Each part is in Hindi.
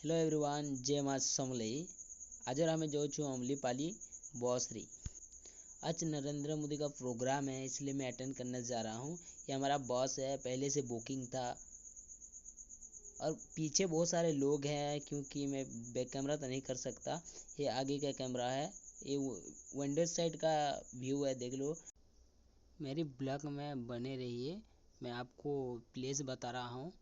हेलो एवरीवन, जय माँ समलई। आज आम जाऊँ अमलीपाली बस रे। आज नरेंद्र मोदी का प्रोग्राम है, इसलिए मैं अटेंड करने जा रहा हूँ। ये हमारा बस है, पहले से बुकिंग था और पीछे बहुत सारे लोग हैं क्योंकि मैं बैक कैमरा तो नहीं कर सकता। ये आगे का कैमरा है, ये विंडो साइड का व्यू है, देख लो। मेरी ब्लॉग में बने रहिए, मैं आपको प्लेस बता रहा हूँ।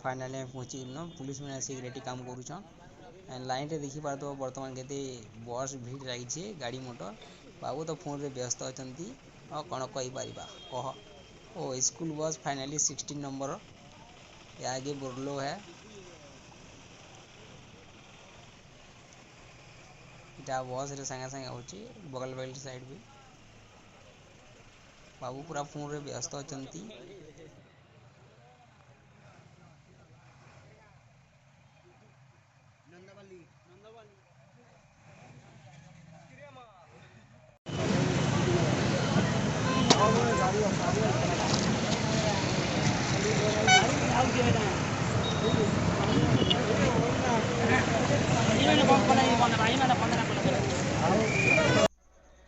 फाइनाली पहुँची पुलिस मैंने सिक्योरिटी काम करुँन लाइन रे देखी पार बर्तमान के बस भीड़ लगी गाड़ी मोटर। बाबू तो फोन रे व्यस्त अच्छा कौन कहीपर कह। ओ स्कूल बस फाइनाली 16 नंबर ये आगे बोर्लो है। इटा बस रे संगे संगे होची बगल बगल साइड भी बाबू पूरा फोन रे व्यस्त अच्छा।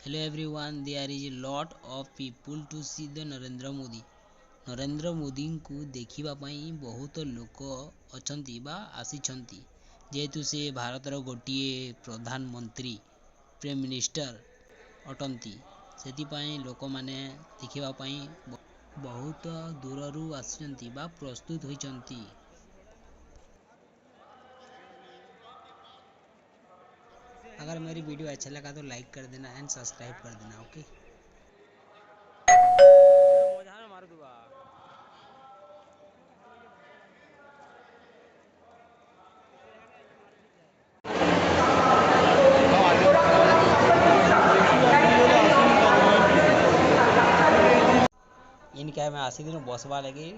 Hello everyone, there is a lot of people to see the Narendra Modi. Narendra Modi को देखिबा पई बहुत लोक अछंती बा आसीछंती, जेहेतु से भारतर गोटिए प्रधानमंत्री प्राइम मिनिस्टर अटंती, सेति पई लोक माने देखिबा पई बहुत दूररू आसीछंती बा प्रस्तुत होइछंती। अगर मेरी वीडियो अच्छा लगा तो लाइक कर देना एंड सब्सक्राइब कर देना, ओके। इनका मैं आसी दिन बसवा लगे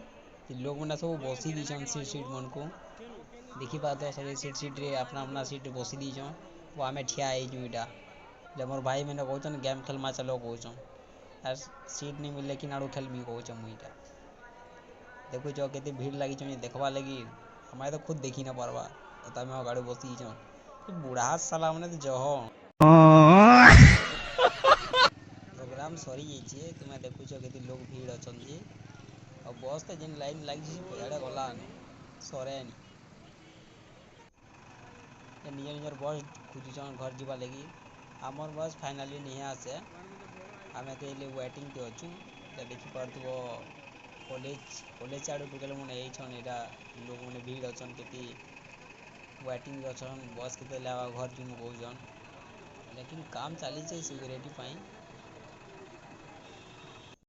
लोग मैंने सब बसी दीछन सीट सीट मन को देखी पा तो सब सीट सीट रे अपना अपना सीट बसी दीछन। वो आम ठिया होटा मोर भाई मैंने कहन गेम खेलमा चलो कहन आर सीट नहीं मिले कि आड़ू खेलमी कहन मुईटा देखुच के भीड़ लगी देखवा लगी हमारे तो खुद देखी ना पार्बा तमें गाड़ी बसी बुढ़ा साला मैंने तो जह प्रोग्राम सरी जाइए तुम्हें देखुच के लोग भीड़ अच्छा और बस तो जिन लाइन लगी एड़े गला सरेनी निज निजर बस खोजुन घर जावा लगी। आमर बस फाइनाली नहीं आसे, आम तो वेटिंग टे अच्छु देखी पार्थ कॉलेज कॉलेज आड़ टोटल मैंने यहाँ लोग मैंने भीड़ अच्छा के वेटिंग अच्छा बस के घर जी कहन लेकिन काम चली सिक्योरिटी